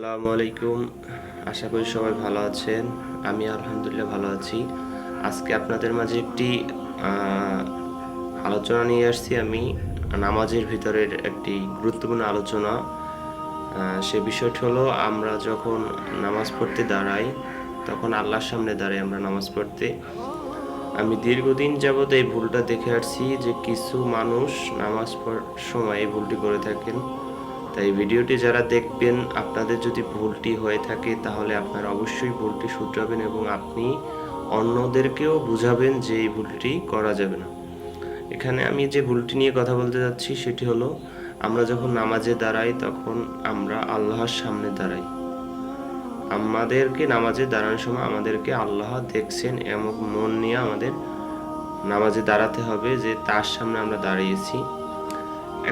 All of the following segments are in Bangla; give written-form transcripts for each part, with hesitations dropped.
আসসালামু আলাইকুম। আশা করি সবাই ভালো আছেন। আমি আলহামদুলিল্লাহ ভালো আছি। আজকে আপনাদের মাঝে একটি আলোচনা নিয়ে আসছি। আমি নামাজের ভিতরের একটি গুরুত্বপূর্ণ আলোচনা। সে বিষয়টি হলো, আমরা যখন নামাজ পড়তে দাঁড়াই তখন আল্লাহর সামনে দাঁড়াই আমরা নামাজ পড়তে। আমি দীর্ঘদিন যাবৎ এই ভুলটা দেখে আসছি যে কিছু মানুষ নামাজ পড়ার সময় এই ভুলটি করে থাকেন। তাই ভিডিওটি যারা দেখবেন, আপনাদের যদি ভুলটি হয়ে থাকে তাহলে আপনারা অবশ্যই ভুলটি শুধরাবেন এবং আপনি অন্যদেরকেও বুঝাবেন যে এই ভুলটি করা যাবে না। এখানে আমি যে ভুলটি নিয়ে কথা বলতে যাচ্ছি সেটি হলো, আমরা যখন নামাজে দাঁড়াই তখন আমরা আল্লাহর সামনে দাঁড়াই। আমাদেরকে নামাজে দাঁড়ানোর সময় আমাদেরকে আল্লাহ দেখছেন এমন মন নিয়ে আমাদের নামাজে দাঁড়াতে হবে যে তার সামনে আমরা দাঁড়িয়েছি।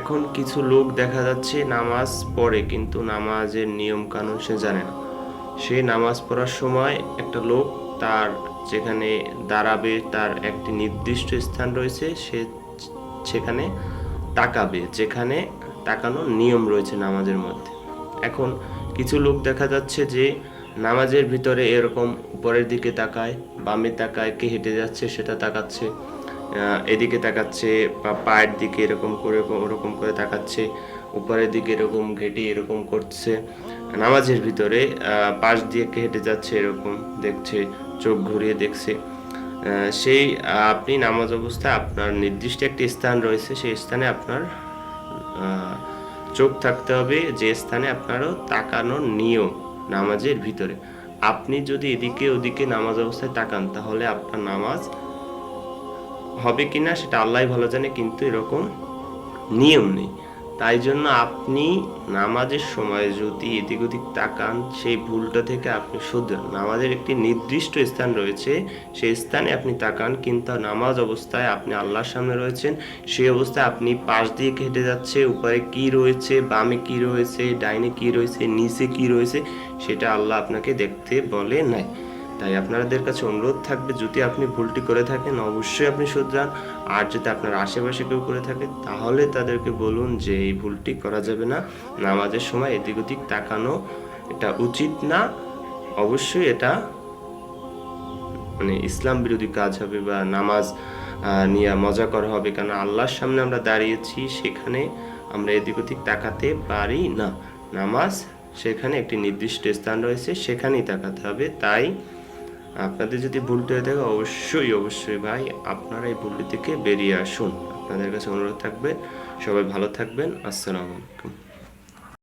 এখন কিছু লোক দেখা যাচ্ছে নামাজ পড়ে কিন্তু নামাজের নিয়ম কানুন সে জানে না। সে নামাজ পড়ার সময় একটা লোক তার যেখানে দাঁড়াবে তার একটি নির্দিষ্ট স্থান রয়েছে, সে সেখানে তাকাবে, যেখানে তাকানোর নিয়ম রয়েছে নামাজের মধ্যে। এখন কিছু লোক দেখা যাচ্ছে যে নামাজের ভিতরে এরকম উপরের দিকে তাকায়, বামে তাকায়, কে হেঁটে যাচ্ছে সেটা তাকাচ্ছে, এদিকে তাকাচ্ছে বা পায়ের দিকে এরকম করে ওরকম করে তাকাচ্ছে, উপরের দিকে এরকম ঘেটে এরকম করছে নামাজের ভিতরে, পাশ দিয়ে কে হেঁটে যাচ্ছে এরকম দেখছে, চোখ ঘুরিয়ে দেখছে। সেই আপনি নামাজ অবস্থায় আপনার নির্দিষ্ট একটি স্থান রয়েছে, সেই স্থানে আপনার চোখ থাকতে হবে, যে স্থানে আপনারও তাকানোর নিয়ম নামাজের ভিতরে। আপনি যদি এদিকে ওদিকে নামাজ অবস্থায় তাকান তাহলে আপনার নামাজ হবে কিনা সেটা আল্লাহ ভালো জানে, কিন্তু এরকম নিয়ম নেই। তাই জন্য আপনি নামাজের সময় যদি এদিক ওদিক তাকান, সেই ভুলটা থেকে আপনি শুধরান। নামাজের একটি নির্দিষ্ট স্থান রয়েছে, সেই স্থানে আপনি তাকান, কিন্তু নামাজ অবস্থায় আপনি আল্লাহর সামনে রয়েছেন, সেই অবস্থায় আপনি পাশ দিয়ে হেঁটে যাচ্ছে, উপরে কি রয়েছে, বামে কি রয়েছে, ডাইনে কি রয়েছে, নিচে কি রয়েছে, সেটা আল্লাহ আপনাকে দেখতে বলে নাই। তাই আপনাদের কাছে অনুরোধ থাকবে, যদি আপনি ভুলটি করে থাকেন অবশ্যই আপনি শুধরান। আর যদি আপনার আশেপাশে কেউ করে থাকে তাহলে তাদেরকে বলুন যে এই ভুলটি করা যাবে না, নামাজের সময় এদিক ওদিক তাকানো এটা উচিত না। অবশ্যই এটা ইসলাম বিরোধী কাজ হবে বা নামাজ নিয়ে মজা করা হবে, কারণ আল্লাহর সামনে আমরা দাঁড়িয়েছি, সেখানে আমরা এদিক ওদিক তাকাতে পারি না। নামাজ সেখানে একটি নির্দিষ্ট স্থান রয়েছে, সেখানেই তাকাতে হবে। তাই আপনাদের যদি ভুলটি হয়ে থাকে অবশ্যই ভাই আপনারা এই ভুলটি থেকে বেরিয়ে আসুন। আপনাদের কাছে অনুরোধ থাকবে, সবাই ভালো থাকবেন। আসসালামু আলাইকুম।